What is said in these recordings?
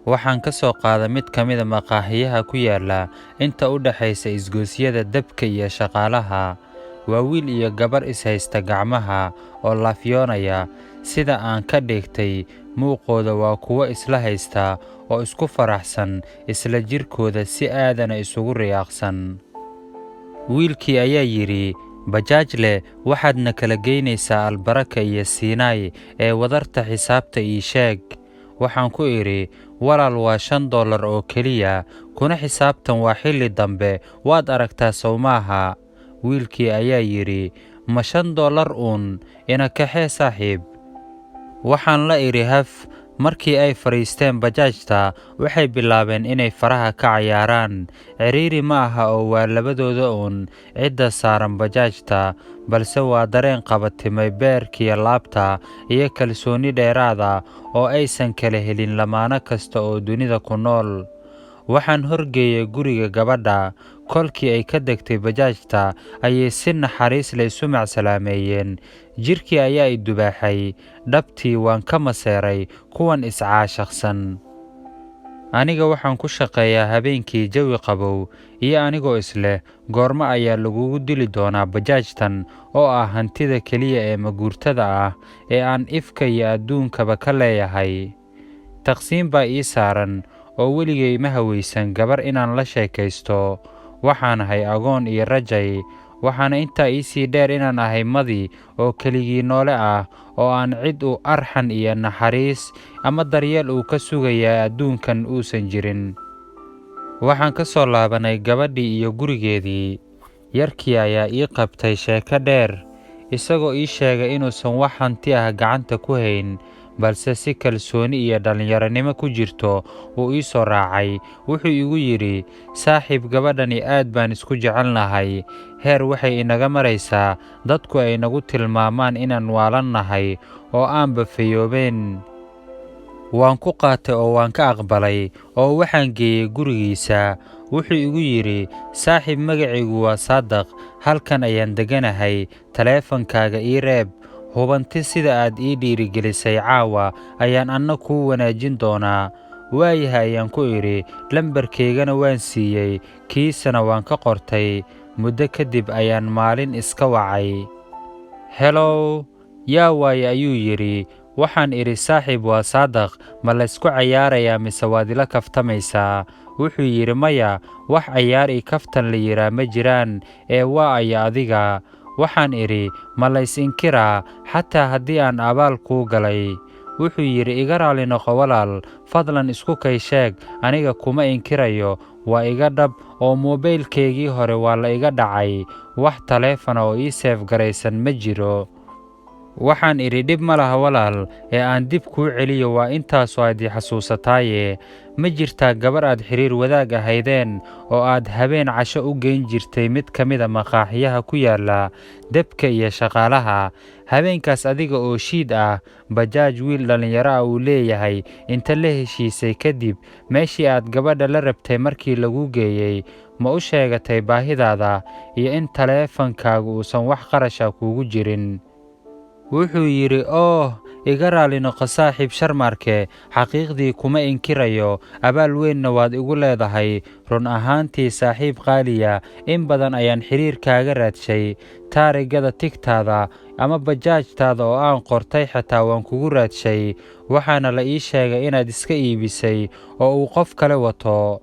Waxaan ka soo qaaday mid ka mid ah maqaaxiyaha ku yaala inta u dhaxaysa isgoosyada dabka iyo shaqaalaha. Waa wiil iyo gabar is haysta gacmaha oo laafyoonaya. Sida aan ka dhigtay muuqooda waa kuwo isla haysta oo isku faraxsan, isla jirkooda si aadana isugu riyaaqsan. Wiilkii ayaa yidhi, bajaajle, waxaadna kala geynaysaa Albaraka iyo Siinaay ee wadarta xisaabta ii sheeg. Waxaan ku idhi, walaal waa $5 oo keliya, kuna xisaabtan waa xilli dambe, waad aragtaa sow maaha. Wiilkii ayaa yidhi, ma $5 uun, ina kaxee saaxiib. Waxaan la idhi haf. Markii ay fariisteen bajaajta, waxay bilaabeen inay faraha ka cayaaraan. Ciriiri ma aha oo waa labadooda uun cidda saaran bajaajta, balse waa dareen qabatimay beerkiya laabta iyo kalsooni dheeraada oo aysan kala helin lamaano kasta oo dunida ku nool. Waxaan horgeeyay guriga gabadha. Kolkii ay ka degtay bajaajta ayay si naxariis leh isu macsalaameeyeen. Jirkii ayaa i dubaaxay, dhabtii waan ka maseeray kuwan iscaashaqsan. Aniga waxaan ku shaqeeyaa habeenkii jawi qabow, iyo anigoo isleh goorma ayaa lagugu dili doonaa bajaajtan oo ah hantida keliya ee maguurtada ah ee aan ifka iyo adduunkaba ka leeyahay. Taqsiin baa ii saaran oo weligay ma hawaysan gabar inaan la sheekaysto. Waxaan ahay agoon iyo rajay, waxaana intaa ii sii dheer inaan ahay madi oo keligii noole ah oo aan cid u arxan iyo naxariis ama daryeel uu ka sugayaa adduunkan uusan jirin. Waxaan ka soo laabanay gabadhii iyo gurigeedii. Yarkii ayaa ii qabtay sheeko dheer, isagoo ii sheegay inuusan wax hanti ah gacanta ku hayn, balse si kalsooni iyo dhallinyaronimo ku jirto uu ii soo raacay. Wuxuu igu yidhi, saaxiib, gabadhani aad baan isku jecelnahay. Heer waxay inaga maraysaa dadku ay nagu tilmaamaan inaan waalannahay oo aanba fayoobeen. Waan ku qaatay oo waan ka aqbalay oo waxaan geeyey gurigiisa. Wuxuu igu yidhi, saaxiib, magacaygu waa Saadaq, halkan ayaan deganahay, taleefankaaga ii reeb. Hubanti sida aad ii dhiirigelisay caawa ayaan anna kuu wanaajin doonaa. Waayahay ayaan ku idhi, lambarkaygana waan siiyey, kiisana waan ka qortay. Muddo kadib ayaan maalin iska wacay. Hellow, yaa waaye ayuu yidhi. Waxaan idhi, saaxiib, waa Saadaq, ma laysku cayaarayaa mise waad ila kaftamaysaa? Wuxuu yidhi, maya, wax cayaar ii kaftan la yidhaa ma jiraan, ee waa aya adiga. Waxaan idhi, ma lays inkiraa xataa haddii aan abaal kuu galay? Wuxuu yidhi, iga raali noqo walaal, fadlan isku kay sheeg, aniga kuma inkirayo, waa iga dhab oo moobaylkaygii hore waa la iga dhacay, wax taleefana oo ii seef garaysan ma jiro. Waxaan idhi, dhib ma laha walaal, ee aan dib kuu celiyo, waa intaasoo aad i xasuusataaye. Ma jirtaa gabar aad xiriir wadaag ahaydeen oo aad habeen casho u geyn jirtay mid ka mid a maqaaxiyaha ku yaala dabka iyo shaqaalaha? Habeenkaas adiga oo shiid ah, bajaaj wiil dhallinyaro ah uu leeyahay, inta la heshiisay kadib, meeshii aad gabadha la rabtay markii lagu geeyey, ma u sheegatay baahidaada iyo in taleefankaagu uusan wax qarasha kuugu jirin? Wuxuu yidhi, iga raali noqo saaxiib Sharmarke, xaqiiqdii kuma inkirayo, abaal weynna waad igu leedahay. Run ahaantii saaxiib qaaliya, in badan ayaan xiriirkaaga raadshay. Taarigada tigtaada ama bajaajtaada oo aan qortay xitaa waan kugu raadshay. Waxaana la ii sheegay inaad iska iibisay oo uu qof kale wato.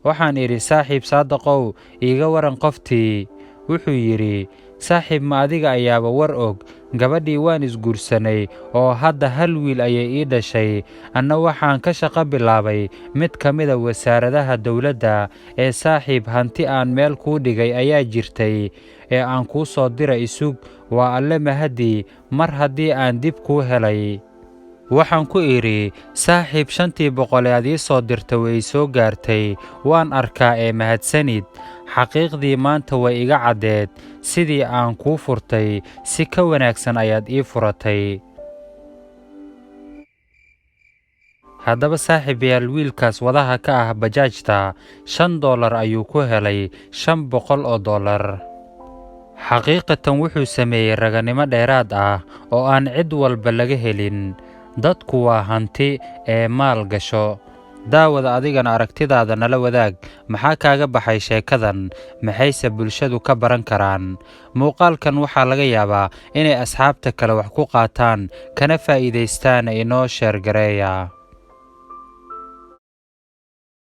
Waxaan idhi, saaxiib Saadaqow, iiga waran qoftii. Wuxuu yidhi, saaxiib, ma adiga ayaaba war og? Gabadhii waan isguursanay oo hadda hal wiil ayay ii dhashay. Anna waxaan ka shaqo bilaabay mid ka mid a wasaaradaha dowladda. Ee saaxiib, hanti aan meel kuu dhigay ayaa jirtay ee aan kuu soo diray isug. Waa alle mahadii mar haddii aan dib kuu helay. Waxaan ku idhi, saaxiib, 500 aad ii soo dirtay way soo gaartay, waan arkaa ee mahadsanid. Xaqiiqdii maanta way iga caddeed, sidii aan kuu furtay si ka wanaagsan ayaad ii furatay. Haddaba saaxiibayaal, wiilkaas wadaha ka ah bajaajta $5 ayuu ku helay $500. Xaqiiqatan wuxuu sameeyey raganimo dheeraad ah oo aan cid walba laga helin. Dadku waa hanti ee maal gasho. daawada adigana aragtidaada nala wadaag. Maxaa kaaga baxay sheekadan? Maxayse bulshadu ka baran karaan? Muuqaalkan waxaa laga yaabaa inay asxaabta kale wax ku qaataan kana faa'iidaystaan. Inoo sheer gareeya.